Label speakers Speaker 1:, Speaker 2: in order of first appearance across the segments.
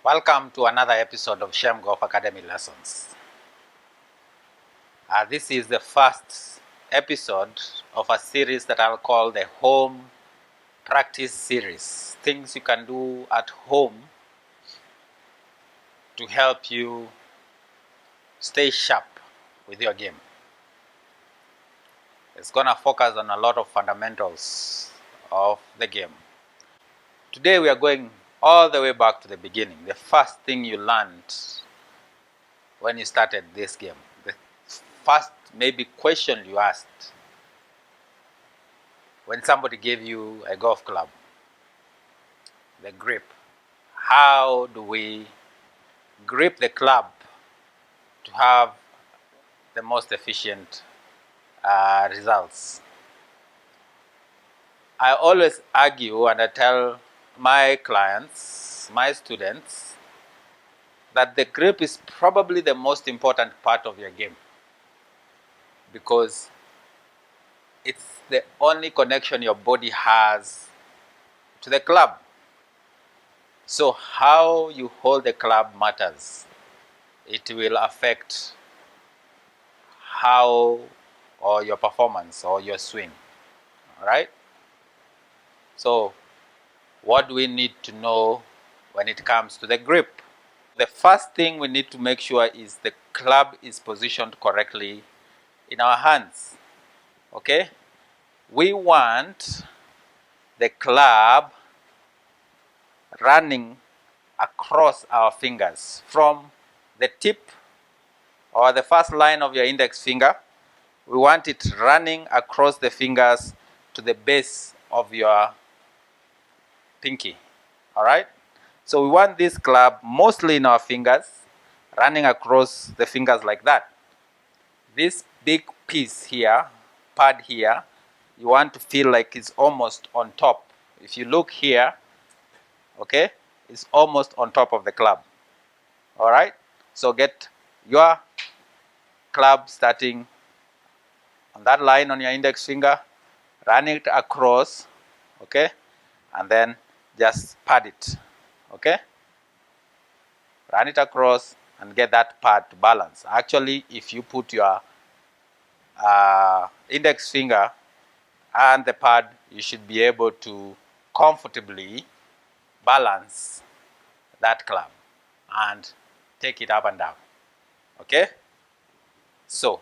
Speaker 1: Welcome to another episode of Shem Golf Academy Lessons. This is the first episode of a series that I'll call the Home Practice Series. Things you can do at home to help you stay sharp with your game. It's going to focus on a lot of fundamentals of the game. Today we are going all the way back to the beginning. The first thing you learned when you started this game. The first maybe question you asked when somebody gave you a golf club. The grip. How do we grip the club to have the most efficient results? I always argue and I tell my clients, my students, that the grip is probably the most important part of your game because it's the only connection your body has to the club. So how you hold the club matters. It will affect how or your performance or your swing. All right? So what do we need to know when it comes to the grip? The first thing we need to make sure is the club is positioned correctly in our hands. Okay? We want the club running across our fingers from the tip or the first line of your index finger. We want it running across the fingers to the base of your pinky. All right? So we want this club mostly in our fingers, running across the fingers like that. This big piece here, pad here, you want to feel like it's almost on top. If you look here, okay, it's almost on top of the club. All right? So get your club starting on that line on your index finger, run it across, okay, and then just pad it, okay? Run it across and get that pad to balance. Actually, if you put your index finger and the pad, you should be able to comfortably balance that club and take it up and down, okay? So,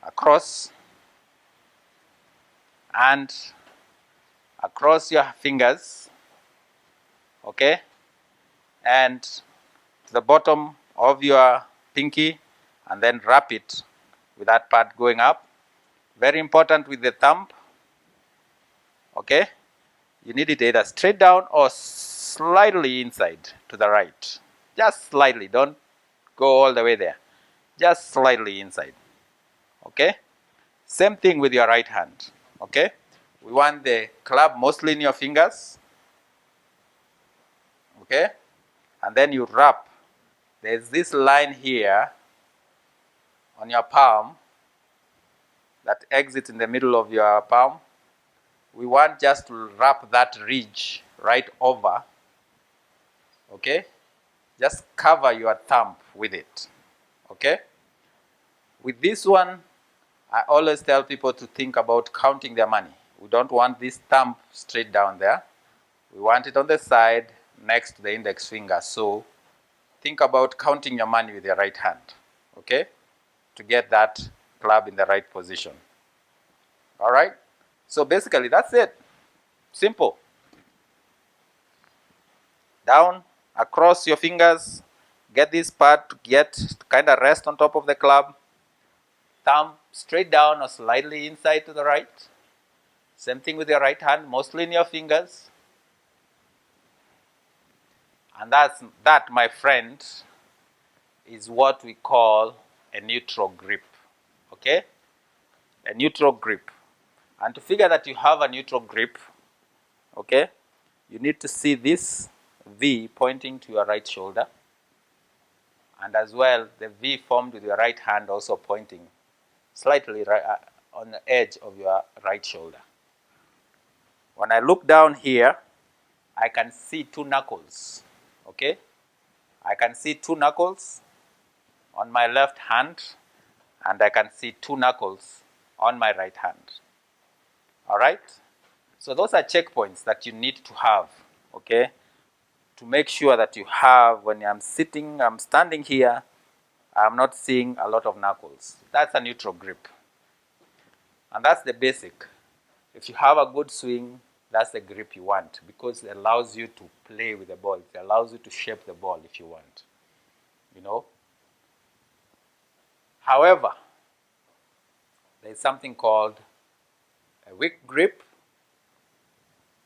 Speaker 1: across and across your fingers, okay, and to the bottom of your pinky, and then wrap it with that part going up. Very important with the thumb, okay, you need it either straight down or slightly inside to the right. Just slightly, don't go all the way there. Just slightly inside, okay? Same thing with your right hand, okay? We want the club mostly in your fingers, okay? And then you wrap. There's this line here on your palm that exits in the middle of your palm. We want just to wrap that ridge right over, okay? Just cover your thumb with it, okay? With this one, I always tell people to think about counting their money. We don't want this thumb straight down there. We want it on the side next to the index finger. So think about counting your money with your right hand, okay, to get that club in the right position. All right? So basically, that's it. Simple. Down, across your fingers, get this part to get kind of rest on top of the club. Thumb straight down or slightly inside to the right. Same thing with your right hand, mostly in your fingers. And that, my friend, is what we call a neutral grip, okay? A neutral grip. And to figure that you have a neutral grip, okay, you need to see this V pointing to your right shoulder, and as well the V formed with your right hand also pointing slightly right, on the edge of your right shoulder. When I look down here, I can see two knuckles, okay? I can see 2 knuckles on my left hand, and I can see 2 knuckles on my right hand. All right? So those are checkpoints that you need to have, okay, to make sure that you have, when I'm standing here, I'm not seeing a lot of knuckles. That's a neutral grip. And that's the basic. If you have a good swing, that's the grip you want, because it allows you to play with the ball. It allows you to shape the ball if you want, you know. However, there's something called a weak grip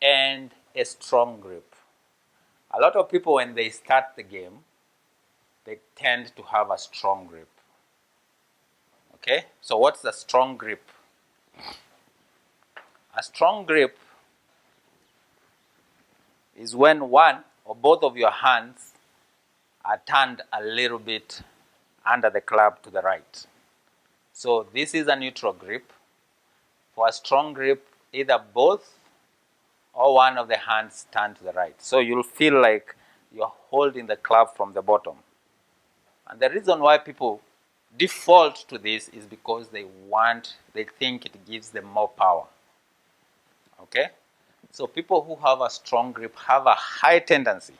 Speaker 1: and a strong grip. A lot of people, when they start the game, they tend to have a strong grip. Okay? So what's a strong grip? A strong grip is when one or both of your hands are turned a little bit under the club to the right. So this is a neutral grip. For a strong grip, either both or one of the hands turn to the right. So you'll feel like you're holding the club from the bottom. And the reason why people default to this is because they think it gives them more power. Okay? So people who have a strong grip have a high tendency.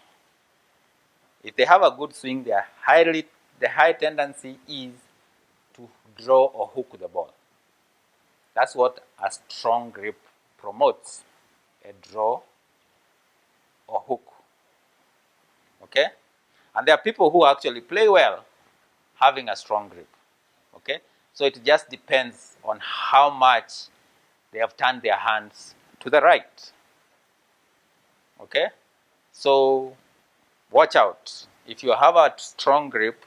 Speaker 1: If they have a good swing, the high tendency is to draw or hook the ball. That's what a strong grip promotes, a draw or hook. Okay? And there are people who actually play well having a strong grip. Okay? So it just depends on how much they have turned their hands to the right. Okay? So watch out. If you have a strong grip,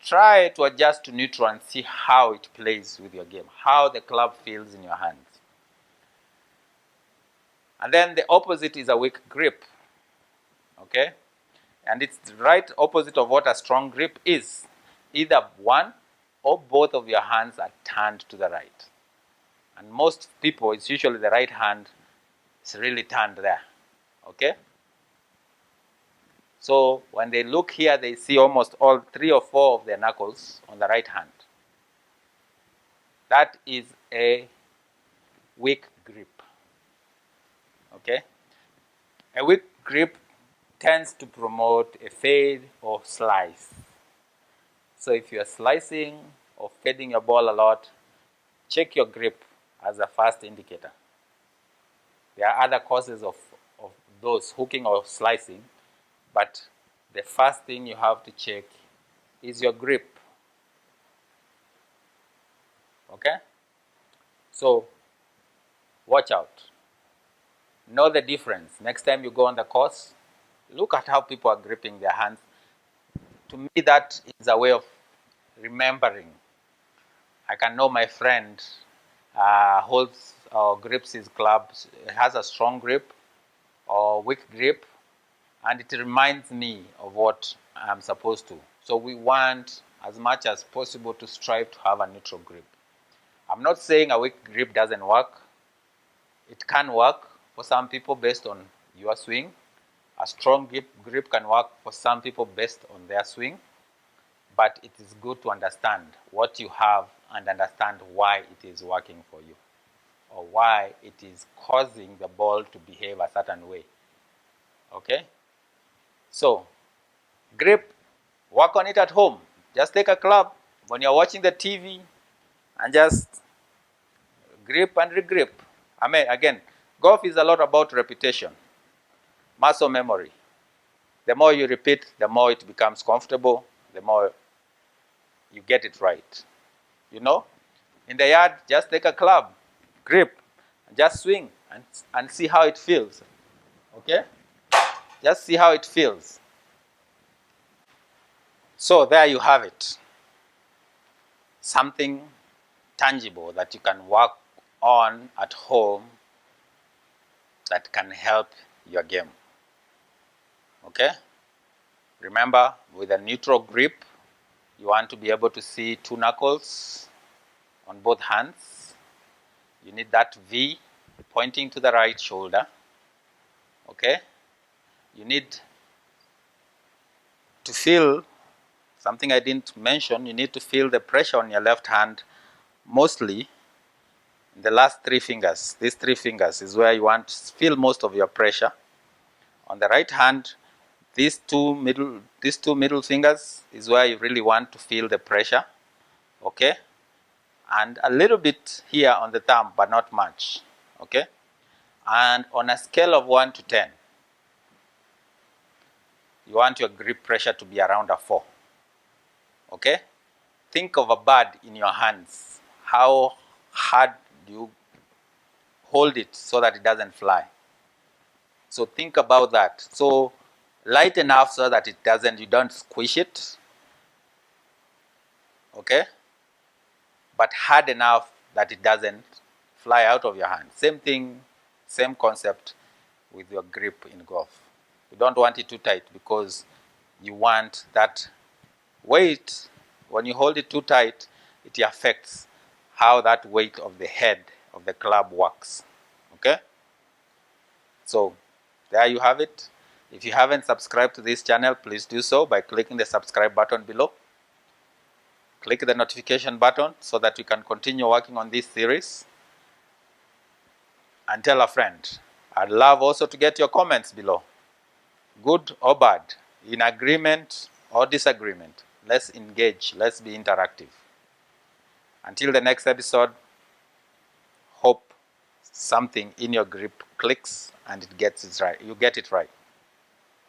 Speaker 1: try to adjust to neutral and see how it plays with your game, how the club feels in your hands. And then the opposite is a weak grip. Okay? And it's the right opposite of what a strong grip is. Either one or both of your hands are turned to the right. And most people, it's usually the right hand is really turned there. Okay? So when they look here, they see almost all 3 or 4 of their knuckles on the right hand. That is a weak grip. Okay? A weak grip tends to promote a fade or slice. So if you're slicing or fading your ball a lot, check your grip as a first indicator. There are other causes of those, hooking or slicing, but the first thing you have to check is your grip. Okay? So watch out. Know the difference. Next time you go on the course, look at how people are gripping their hands. To me, that is a way of remembering. I can know my friend holds or grips his club, has a strong grip or weak grip, and it reminds me of what I'm supposed to. So we want, as much as possible, to strive to have a neutral grip. I'm not saying a weak grip doesn't work. It can work for some people based on your swing. A strong grip can work for some people based on their swing. But it is good to understand what you have and understand why it is working for you, or why it is causing the ball to behave a certain way. Okay? So, grip, work on it at home. Just take a club when you're watching the TV and just grip and regrip. I mean, again, golf is a lot about repetition, muscle memory. The more you repeat, the more it becomes comfortable, the more you get it right. You know? In the yard, just take a club, grip, and just swing and see how it feels. Okay? Just see how it feels. So there you have it. Something tangible that you can work on at home that can help your game. Okay? Remember, with a neutral grip, you want to be able to see 2 knuckles on both hands. You need that V pointing to the right shoulder. Okay? You need to feel something I didn't mention, you need to feel the pressure on your left hand, mostly in the last 3 fingers. These 3 fingers is where you want to feel most of your pressure. On the right hand, these two middle fingers is where you really want to feel the pressure, okay? And a little bit here on the thumb, but not much, okay? And on a scale of 1 to 10, you want your grip pressure to be around a 4, okay? Think of a bird in your hands. How hard do you hold it so that it doesn't fly? So think about that. So light enough so that you don't squish it, okay? But hard enough that it doesn't fly out of your hand. Same thing, same concept with your grip in golf. You don't want it too tight because you want that weight. When you hold it too tight, it affects how that weight of the head of the club works, okay? So there you have it. If you haven't subscribed to this channel, please do so by clicking the subscribe button below. Click the notification button so that you can continue working on this series. And tell a friend. I'd love also to get your comments below. Good or bad, in agreement or disagreement. Let's engage, let's be interactive. Until the next episode, hope something in your grip clicks and it gets it right. You get it right.